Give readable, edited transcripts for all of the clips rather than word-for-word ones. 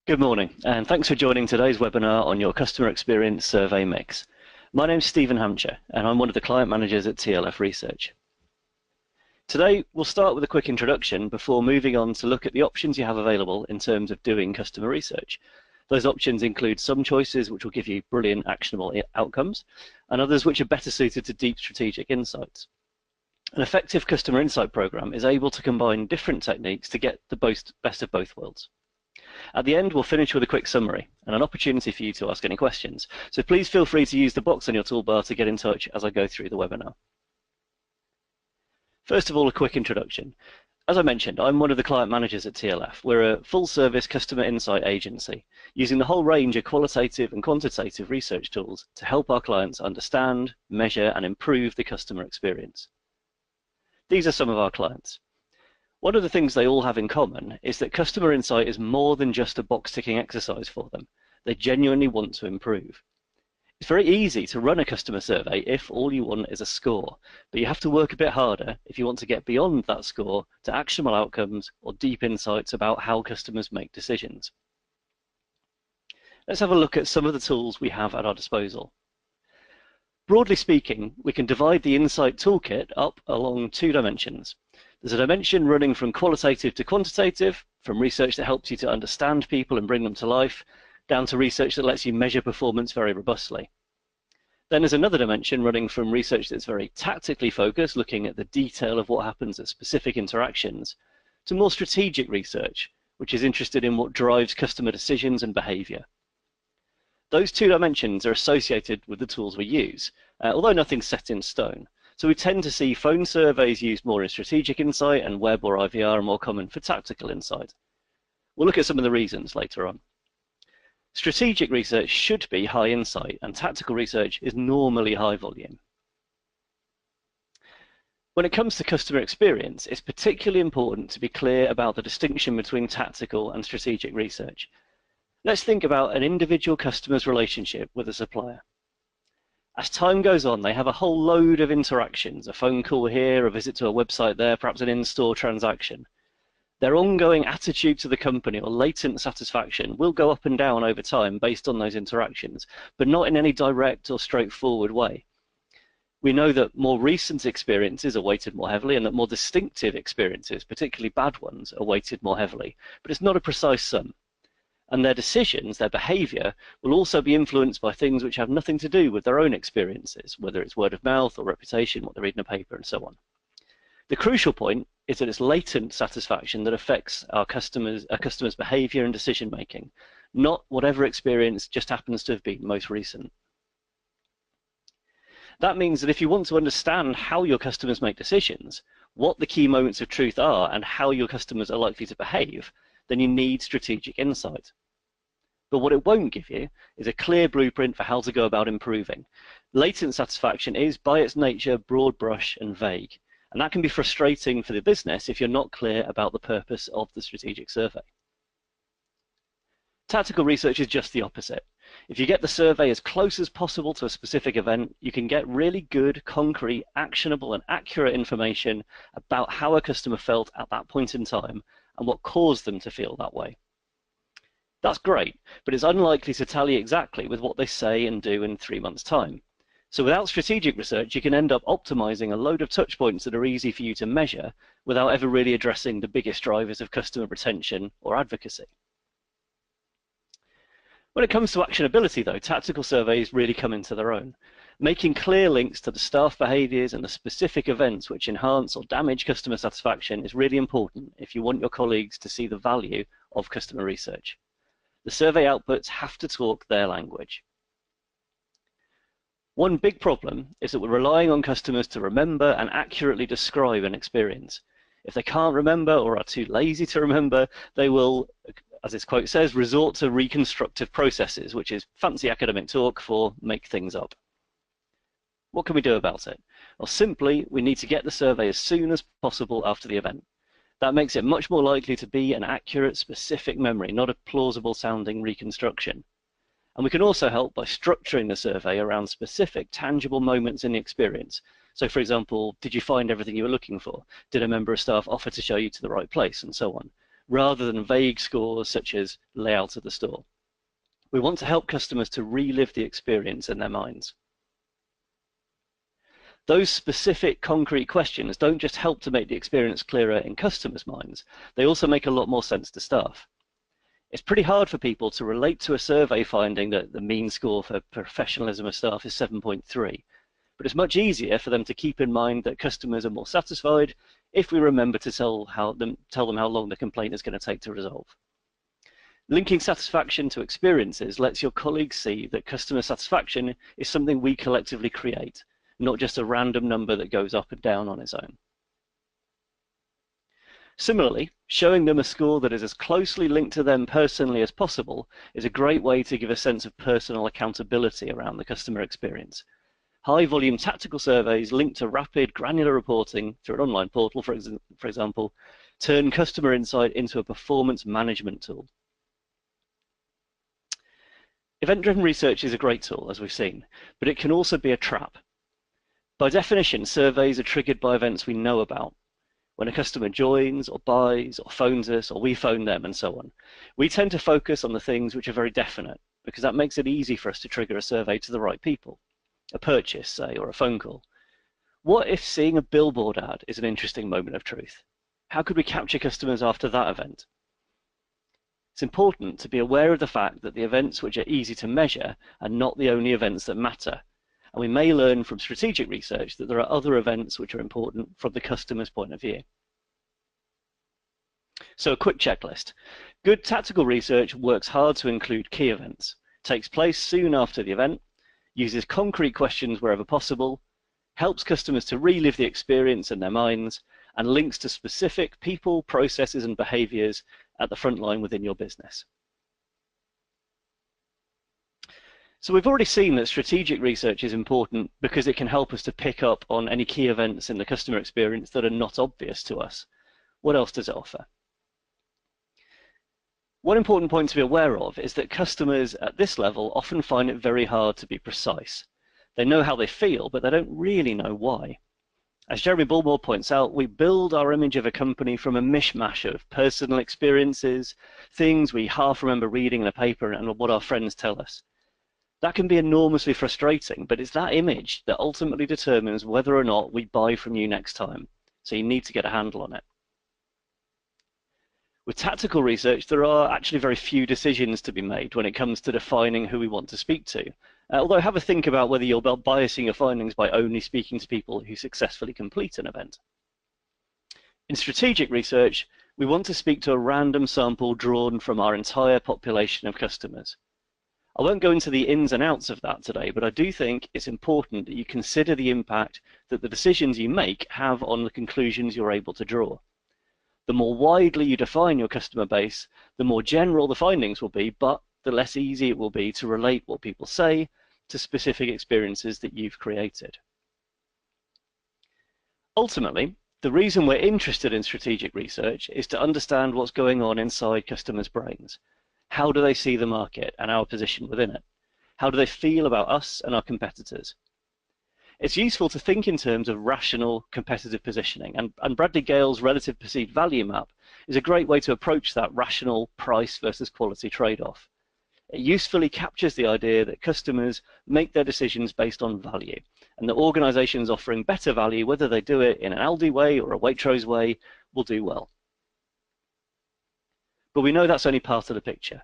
Good morning, and thanks for joining today's webinar on your customer experience survey mix. My name's Stephen Hampshire, and I'm one of the client managers at TLF Research. Today, we'll start with a quick introduction before moving on to look at the options you have available in terms of doing customer research. Those options include some choices which will give you brilliant actionable outcomes, and others which are better suited to deep strategic insights. An effective customer insight program is able to combine different techniques to get the best of both worlds. At the end, we'll finish with a quick summary and an opportunity for you to ask any questions. So please feel free to use the box on your toolbar to get in touch as I go through the webinar. First of all, a quick introduction. As I mentioned, I'm one of the client managers at TLF. We're a full-service customer insight agency, using the whole range of qualitative and quantitative research tools to help our clients understand, measure, and improve the customer experience. These are some of our clients. One of the things they all have in common is that customer insight is more than just a box-ticking exercise for them. They genuinely want to improve. It's very easy to run a customer survey if all you want is a score, but you have to work a bit harder if you want to get beyond that score to actionable outcomes or deep insights about how customers make decisions. Let's have a look at some of the tools we have at our disposal. Broadly speaking, we can divide the Insight Toolkit up along two dimensions. There's a dimension running from qualitative to quantitative, from research that helps you to understand people and bring them to life, down to research that lets you measure performance very robustly. Then there's another dimension running from research that's very tactically focused, looking at the detail of what happens at specific interactions, to more strategic research, which is interested in what drives customer decisions and behavior. Those two dimensions are associated with the tools we use, although nothing's set in stone. So we tend to see phone surveys used more in strategic insight, and web or IVR are more common for tactical insight. We'll look at some of the reasons later on. Strategic research should be high insight, and tactical research is normally high volume. When it comes to customer experience, it's particularly important to be clear about the distinction between tactical and strategic research. Let's think about an individual customer's relationship with a supplier. As time goes on, they have a whole load of interactions, a phone call here, a visit to a website there, perhaps an in-store transaction. Their ongoing attitude to the company or latent satisfaction will go up and down over time based on those interactions, but not in any direct or straightforward way. We know that more recent experiences are weighted more heavily and that more distinctive experiences, particularly bad ones, are weighted more heavily, but it's not a precise sum. And their decisions, their behavior, will also be influenced by things which have nothing to do with their own experiences, whether it's word of mouth or reputation, what they read in a paper, and so on. The crucial point is that it's latent satisfaction that affects our customers' behavior and decision making, not whatever experience just happens to have been most recent. That means that if you want to understand how your customers make decisions, what the key moments of truth are, and how your customers are likely to behave, then you need strategic insight. But what it won't give you is a clear blueprint for how to go about improving. Latent satisfaction is, by its nature, broad brush and vague, and that can be frustrating for the business if you're not clear about the purpose of the strategic survey. Tactical research is just the opposite. If you get the survey as close as possible to a specific event, you can get really good, concrete, actionable, and accurate information about how a customer felt at that point in time and what caused them to feel that way. That's great, but it's unlikely to tally exactly with what they say and do in 3 months' time. So without strategic research, you can end up optimizing a load of touch points that are easy for you to measure without ever really addressing the biggest drivers of customer retention or advocacy. When it comes to actionability, though, tactical surveys really come into their own. Making clear links to the staff behaviors and the specific events which enhance or damage customer satisfaction is really important if you want your colleagues to see the value of customer research. The survey outputs have to talk their language. One big problem is that we're relying on customers to remember and accurately describe an experience. If they can't remember or are too lazy to remember, they will, as this quote says, resort to reconstructive processes, which is fancy academic talk for make things up. What can we do about it? Well, simply, we need to get the survey as soon as possible after the event. That makes it much more likely to be an accurate, specific memory, not a plausible sounding reconstruction. And we can also help by structuring the survey around specific, tangible moments in the experience. So, for example, did you find everything you were looking for? Did a member of staff offer to show you to the right place? And so on. rather than vague scores such as layout of the store. We want to help customers to relive the experience in their minds. Those specific concrete questions don't just help to make the experience clearer in customers' minds, they also make a lot more sense to staff. It's pretty hard for people to relate to a survey finding that the mean score for professionalism of staff is 7.3, but it's much easier for them to keep in mind that customers are more satisfied if we remember to tell them how long the complaint is going to take to resolve. Linking satisfaction to experiences lets your colleagues see that customer satisfaction is something we collectively create, not just a random number that goes up and down on its own. Similarly, showing them a score that is as closely linked to them personally as possible is a great way to give a sense of personal accountability around the customer experience. High-volume tactical surveys linked to rapid, granular reporting through an online portal, for example, turn customer insight into a performance management tool. Event-driven research is a great tool, as we've seen, but it can also be a trap. By definition, surveys are triggered by events we know about. When a customer joins or buys or phones us or we phone them and so on, we tend to focus on the things which are very definite because that makes it easy for us to trigger a survey to the right people, a purchase, say, or a phone call. What if seeing a billboard ad is an interesting moment of truth? How could we capture customers after that event? It's important to be aware of the fact that the events which are easy to measure are not the only events that matter. And we may learn from strategic research that there are other events which are important from the customer's point of view. So a quick checklist. Good tactical research works hard to include key events, takes place soon after the event, uses concrete questions wherever possible, helps customers to relive the experience in their minds, and links to specific people, processes, and behaviors at the front line within your business. So we've already seen that strategic research is important because it can help us to pick up on any key events in the customer experience that are not obvious to us. What else does it offer? One important point to be aware of is that customers at this level often find it very hard to be precise. They know how they feel, but they don't really know why. As Jeremy Bullmore points out, we build our image of a company from a mishmash of personal experiences, things we half remember reading in a paper, and what our friends tell us. That can be enormously frustrating, but it's that image that ultimately determines whether or not we buy from you next time. So you need to get a handle on it. With tactical research, there are actually very few decisions to be made when it comes to defining who we want to speak to. Although have a think about whether you're biasing your findings by only speaking to people who successfully complete an event. In strategic research, we want to speak to a random sample drawn from our entire population of customers. I won't go into the ins and outs of that today, but I do think it's important that you consider the impact that the decisions you make have on the conclusions you're able to draw. The more widely you define your customer base, the more general the findings will be, but the less easy it will be to relate what people say to specific experiences that you've created. Ultimately, the reason we're interested in strategic research is to understand what's going on inside customers' brains. How do they see the market and our position within it? How do they feel about us and our competitors? It's useful to think in terms of rational competitive positioning, and Bradley Gale's relative perceived value map is a great way to approach that rational price versus quality trade-off. It usefully captures the idea that customers make their decisions based on value, and that organizations offering better value, whether they do it in an Aldi way or a Waitrose way, will do well. But we know that's only part of the picture.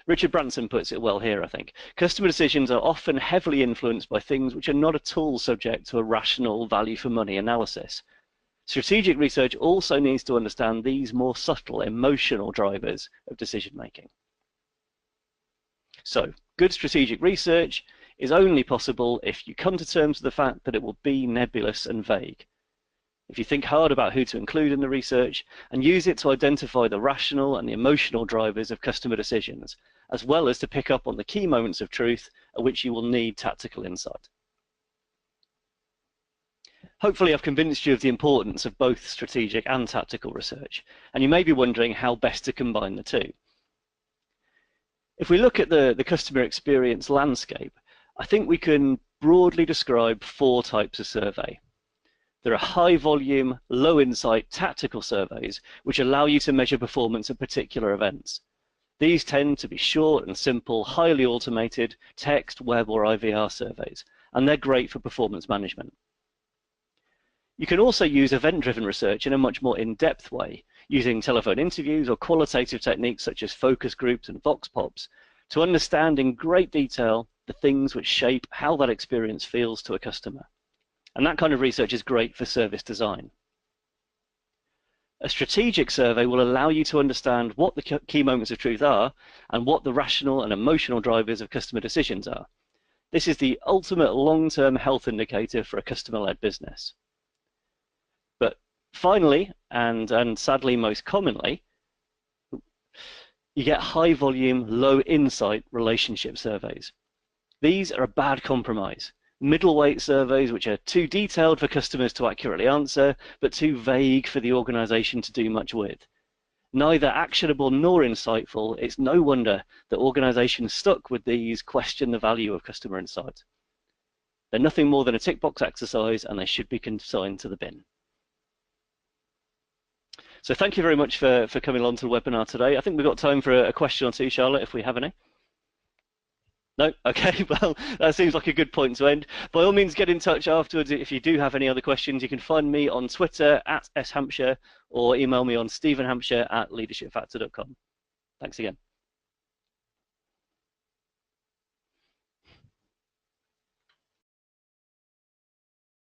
Richard Branson puts it well here, I think. Customer decisions are often heavily influenced by things which are not at all subject to a rational value for money analysis. Strategic research also needs to understand these more subtle emotional drivers of decision making. So, good strategic research is only possible if you come to terms with the fact that it will be nebulous and vague. If you think hard about who to include in the research and use it to identify the rational and the emotional drivers of customer decisions, as well as to pick up on the key moments of truth at which you will need tactical insight. Hopefully I've convinced you of the importance of both strategic and tactical research, and you may be wondering how best to combine the two. If we look at the customer experience landscape, I think we can broadly describe 4 types of survey. There are high volume, low insight tactical surveys which allow you to measure performance at particular events. These tend to be short and simple, highly automated text, web, or IVR surveys, and they're great for performance management. You can also use event-driven research in a much more in-depth way, using telephone interviews or qualitative techniques such as focus groups and vox pops to understand in great detail the things which shape how that experience feels to a customer. And that kind of research is great for service design. A strategic survey will allow you to understand what the key moments of truth are and what the rational and emotional drivers of customer decisions are. This is the ultimate long-term health indicator for a customer-led business. But finally, and sadly most commonly, you get high volume, low insight relationship surveys. These are a bad compromise. Middleweight surveys which are too detailed for customers to accurately answer, but too vague for the organization to do much with. Neither actionable nor insightful, it's no wonder that organizations stuck with these question the value of customer insight. They're nothing more than a tick box exercise, and they should be consigned to the bin. So thank you very much for coming along to the webinar today. I think we've got time for a question or two, Charlotte, if we have any. No? Okay, well, that seems like a good point to end. By all means, get in touch afterwards if you do have any other questions. You can find me on Twitter @shampshire or email me on stephenhampshire@leadershipfactor.com. Thanks again.